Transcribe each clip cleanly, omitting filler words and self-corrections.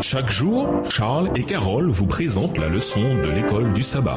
Chaque jour, Charles et Carole vous présentent la leçon de l'école du sabbat.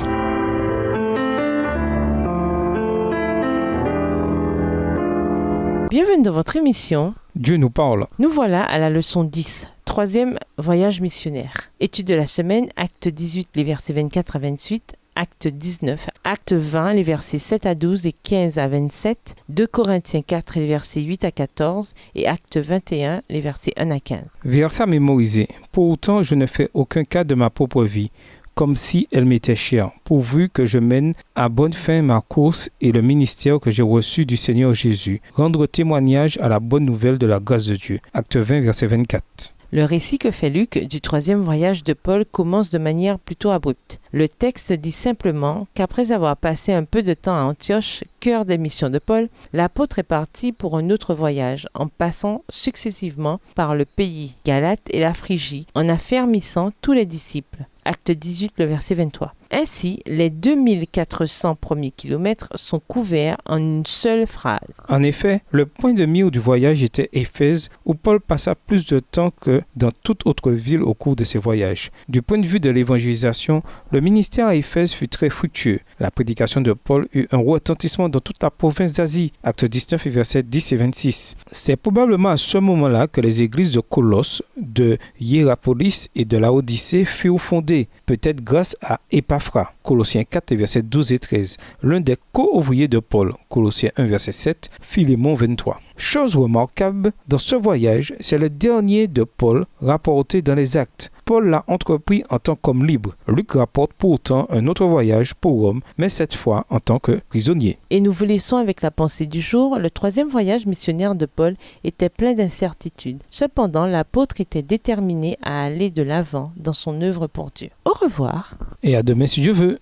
Bienvenue dans votre émission. Dieu nous parle. Nous voilà à la leçon 10, troisième voyage missionnaire. Étude de la semaine, acte 18, les versets 24 à 28, acte 19, acte 20, les versets 7 à 12 et 15 à 27, 2 Corinthiens 4, les versets 8 à 14 et acte 21, les versets 1 à 15. Verset à mémoriser. Pour autant, je ne fais aucun cas de ma propre vie, comme si elle m'était chère, pourvu que je mène à bonne fin ma course et le ministère que j'ai reçu du Seigneur Jésus, rendre témoignage à la bonne nouvelle de la grâce de Dieu. Acte 20, verset 24. Le récit que fait Luc du troisième voyage de Paul commence de manière plutôt abrupte. Le texte dit simplement qu'après avoir passé un peu de temps à Antioche, cœur des missions de Paul, l'apôtre est parti pour un autre voyage, en passant successivement par le pays Galate et la Phrygie, en affermissant tous les disciples. Acte 18, le verset 23. Ainsi, les 2400 premiers kilomètres sont couverts en une seule phrase. En effet, le point de mire du voyage était Éphèse, où Paul passa plus de temps que dans toute autre ville au cours de ses voyages. Du point de vue de l'évangélisation, le ministère à Éphèse fut très fructueux. La prédication de Paul eut un retentissement dans toute la province d'Asie. Acte 19, versets 10 et 26. C'est probablement à ce moment-là que les églises de Colosse, de Hiérapolis et de Laodicée furent fondées, peut-être grâce à Épaphras. Colossiens 4, versets 12 et 13. L'un des co-ouvriers de Paul, Colossiens 1, verset 7, Philémon 23. Chose remarquable, dans ce voyage, c'est le dernier de Paul rapporté dans les Actes. Paul l'a entrepris en tant qu'homme libre. Luc rapporte pourtant un autre voyage pour Rome, mais cette fois en tant que prisonnier. Et nous vous laissons avec la pensée du jour. Le troisième voyage missionnaire de Paul était plein d'incertitudes. Cependant, l'apôtre était déterminé à aller de l'avant dans son œuvre pour Dieu. Au revoir. Et à demain si Dieu veut.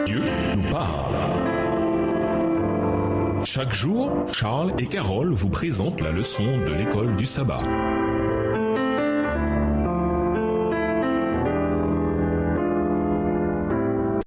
Dieu nous parle. Chaque jour, Charles et Carole vous présentent la leçon de l'école du sabbat.